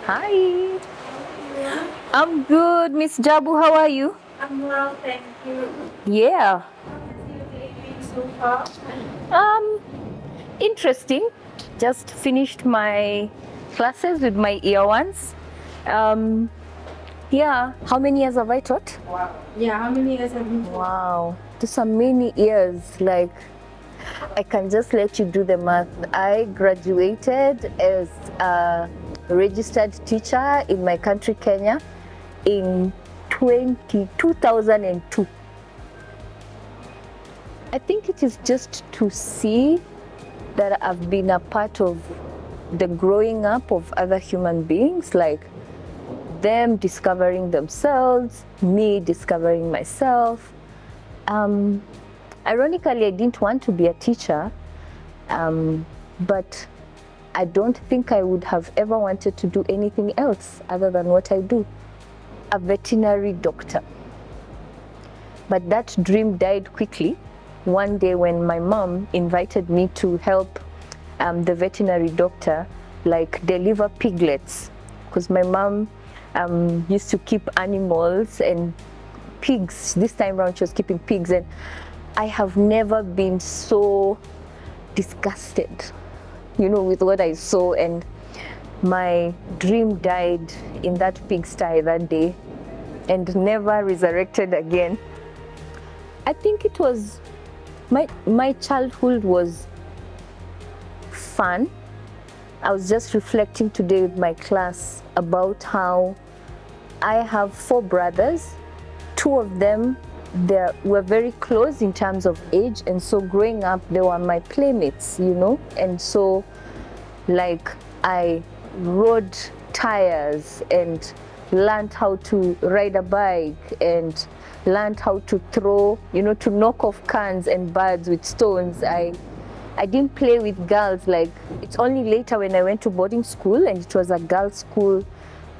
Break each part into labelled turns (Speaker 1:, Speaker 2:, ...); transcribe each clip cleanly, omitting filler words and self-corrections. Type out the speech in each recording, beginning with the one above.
Speaker 1: Hi.
Speaker 2: Yeah,
Speaker 1: I'm good, Miss Jabu. How are you?
Speaker 2: I'm well, thank you.
Speaker 1: Yeah.
Speaker 2: How's your day been so far?
Speaker 1: Um, Interesting. Just finished my classes with my year ones. Um, yeah. How many years have I taught?
Speaker 2: Yeah, how many years have you taught?
Speaker 1: Wow. These are many years. Like, I can just let you do the math. I graduated as a registered teacher in my country, Kenya, in 2002. I think it is just to see that I've been a part of the growing up of other human beings, like them discovering themselves, me discovering myself. Ironically, I didn't want to be a teacher, but I don't think I would have ever wanted to do anything else other than what I do, a veterinary doctor. But that dream died quickly one day when my mom invited me to help the veterinary doctor like deliver piglets, because my mom used to keep animals and pigs. This time around she was keeping pigs, and I have never been so disgusted, with what I saw, and my dream died in that pigsty that day and never resurrected again. I think it was my childhood was fun. I was just reflecting today with my class about how I have 4 brothers. 2 of them were very close in terms of age, and so growing up they were my playmates, and so like I rode tires and learned how to ride a bike and learned how to throw, to knock off cans and birds with stones. I didn't play with girls. Like, it's only later when I went to boarding school and it was a girls' school,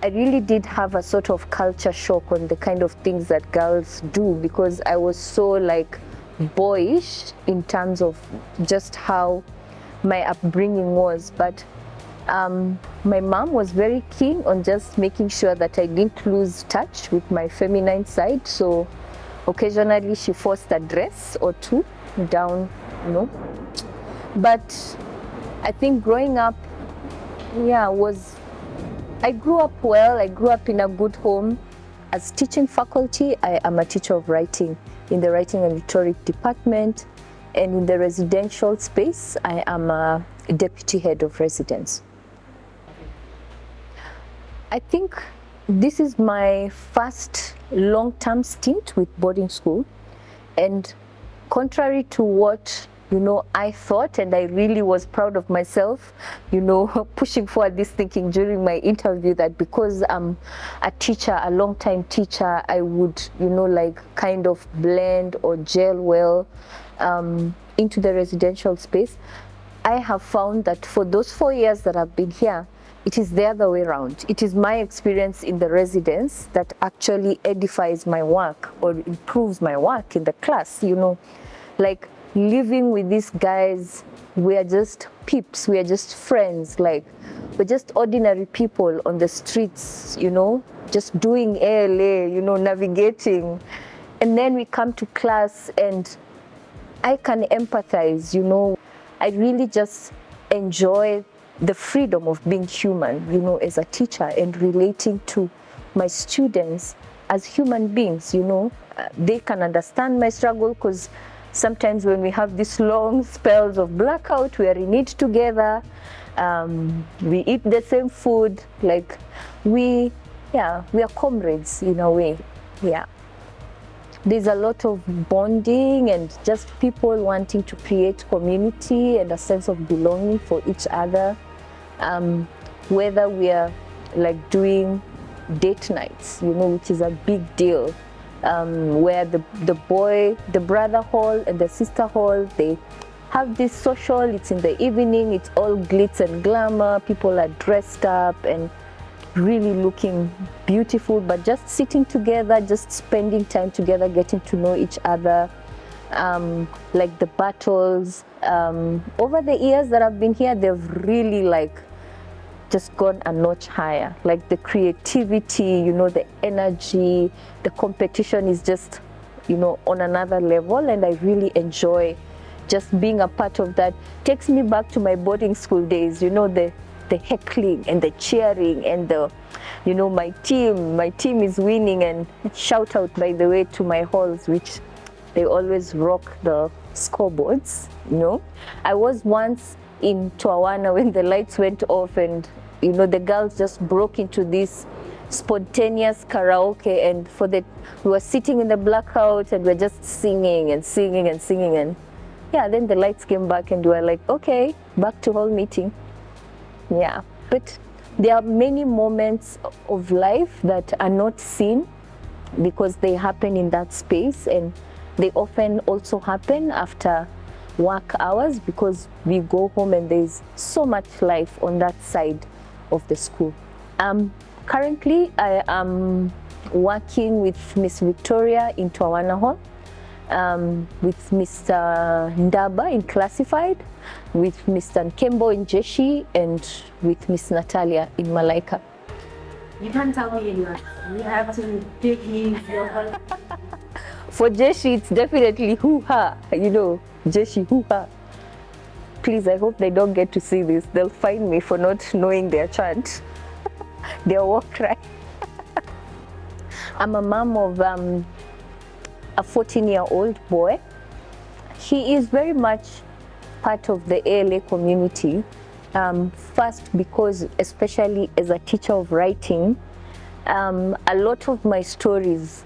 Speaker 1: I really did have a sort of culture shock on the kind of things that girls do, because I was so like boyish in terms of just how my upbringing was. But my mom was very keen on just making sure that I didn't lose touch with my feminine side. So occasionally she forced a dress or 2 down, But I think growing up, I grew up well. I grew up in a good home. As teaching faculty, I am a teacher of writing in the writing and rhetoric department. And in the residential space, I am a deputy head of residence. I think this is my first long-term stint with boarding school. And contrary to what I thought, and I really was proud of myself, pushing forward this thinking during my interview that because I'm a teacher, a long-time teacher, I would, kind of blend or gel well into the residential space. I have found that for those 4 years that I've been here, it is the other way around. It is my experience in the residence that actually edifies my work or improves my work in the class, like living with these guys. We are just peeps, we are just friends, like we're just ordinary people on the streets, just doing ALA, navigating. And then we come to class and I can empathize, I really just enjoy the freedom of being human, as a teacher, and relating to my students as human beings, They can understand my struggle, because sometimes when we have these long spells of blackout, we are in it together. We eat the same food, like we are comrades in a way. Yeah. There's a lot of bonding and just people wanting to create community and a sense of belonging for each other. Whether we are like doing date nights, which is a big deal, where the brother hall and the sister hall, they have this social, it's in the evening, it's all glitz and glamour, people are dressed up and really looking beautiful, but just sitting together, just spending time together, getting to know each other. Like the battles, over the years that I've been here, they've really just gone a notch higher. Like the creativity, the energy, the competition is just, on another level, and I really enjoy just being a part of that. Takes me back to my boarding school days, the heckling and the cheering and the, my team is winning, and shout out, by the way, to my halls, which they always rock the scoreboards, I was once in Tawana when the lights went off, and the girls just broke into this spontaneous karaoke, and we were sitting in the blackout and we're just singing and singing and singing, and then the lights came back and we were like, okay, back to hall meeting. But there are many moments of life that are not seen because they happen in that space, and they often also happen after work hours because we go home and there's so much life on that side of the school. Currently, I am working with Miss Victoria in Tawana Hall, with Mr. Ndaba in Classified, with Mr. Nkembo in Jeshi, and with Miss Natalia in Malaika.
Speaker 2: You can't tell me enough. You have to give me your
Speaker 1: For Jeshi, it's definitely hoo-ha, Jeshi hoo-ha. Please, I hope they don't get to see this. They'll find me for not knowing their chant, their war cry. I'm a mom of a 14-year-old boy. He is very much part of the ALA community. First, because especially as a teacher of writing, a lot of my stories,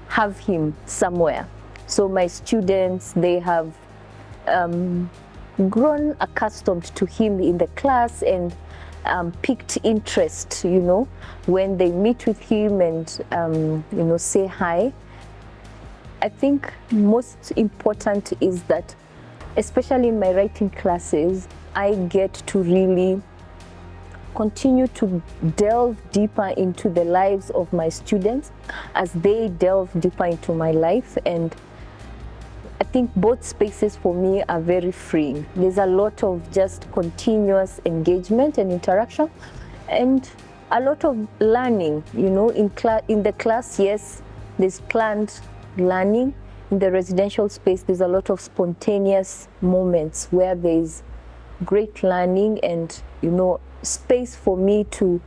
Speaker 1: have him somewhere. So my students, they have grown accustomed to him in the class and picked interest, when they meet with him and, say hi. I think most important is that, especially in my writing classes, I get to really continue to delve deeper into the lives of my students as they delve deeper into my life. And I think both spaces for me are very freeing. There's a lot of just continuous engagement and interaction, and a lot of learning, in the class, yes, there's planned learning. In the residential space, there's a lot of spontaneous moments where there's great learning and, space for me to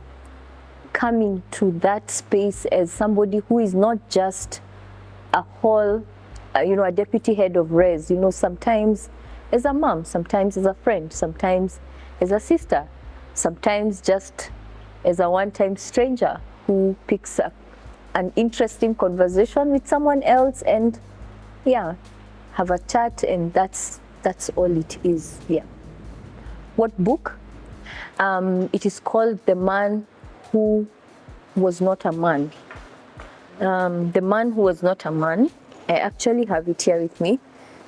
Speaker 1: come into that space as somebody who is not just a hall, a deputy head of res, sometimes as a mom, sometimes as a friend, sometimes as a sister, sometimes just as a one-time stranger who picks up an interesting conversation with someone else and have a chat, and that's all it is. What book? It is called The Man Who Was Not a Man. The Man Who Was Not a Man. I actually have it here with me.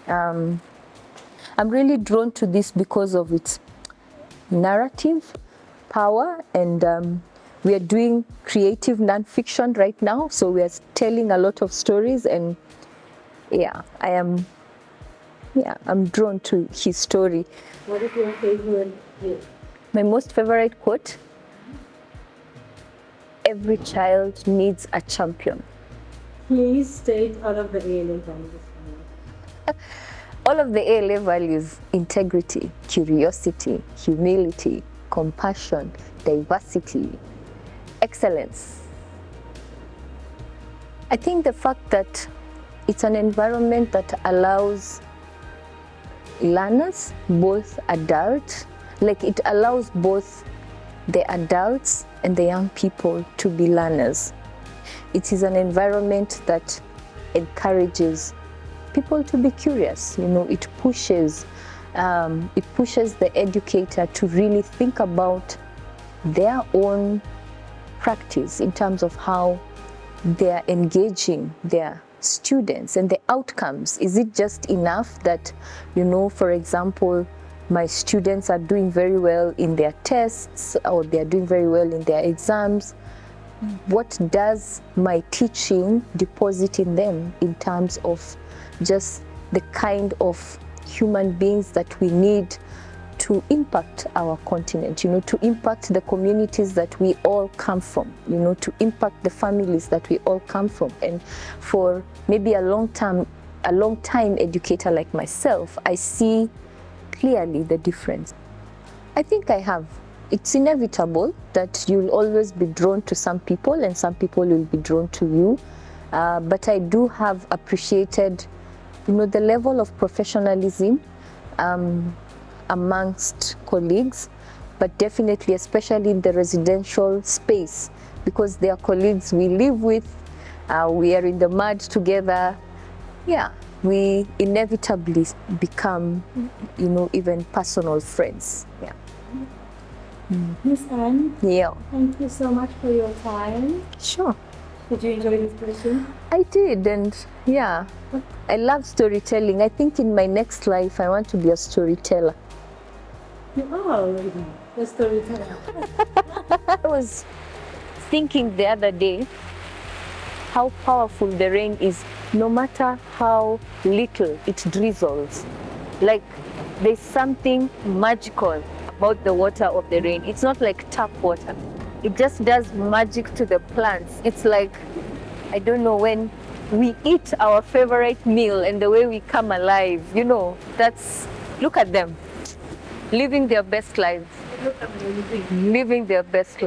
Speaker 1: I'm really drawn to this because of its narrative power, and we are doing creative nonfiction right now, so we are telling a lot of stories, and I'm drawn to his story.
Speaker 2: What is your favorite quote?
Speaker 1: My most favorite quote: every child needs a champion.
Speaker 2: Please state all of the ALA values.
Speaker 1: All of the ALA values: integrity, curiosity, humility, compassion, diversity, excellence. I think the fact that it's an environment that allows learners, both adults, it allows both the adults and the young people to be learners. It is an environment that encourages people to be curious. It pushes the educator to really think about their own practice in terms of how they're engaging their students and the outcomes. Is it just enough that, for example, my students are doing very well in their tests or they're doing very well in their exams? What does my teaching deposit in them in terms of just the kind of human beings that we need to impact our continent, you know, to impact the communities that we all come from, you know, to impact the families that we all come from. And for maybe a long time educator like myself, I see clearly the difference. I think I have. It's inevitable that you'll always be drawn to some people and some people will be drawn to you. But I do have appreciated, you know, the level of professionalism amongst colleagues, but definitely, especially in the residential space, because they are colleagues we live with, we are in the mud together. Yeah, we inevitably become, you know, even personal friends. Yeah.
Speaker 2: Miss Anne,
Speaker 1: Yeah.
Speaker 2: thank you so much for your time.
Speaker 1: Sure.
Speaker 2: Did you enjoy this question?
Speaker 1: I did, and yeah, I love storytelling. I think in my next life, I want to be a storyteller.
Speaker 2: You are already a storyteller.
Speaker 1: I was thinking the other day how powerful the rain is, no matter how little it drizzles. Like, there's something magical about the water of the rain. It's not like tap water. It just does magic to the plants. It's like, I don't know, when we eat our favorite meal and the way we come alive, you know, look at them, living their best lives.
Speaker 2: Look amazing.
Speaker 1: Living their best life.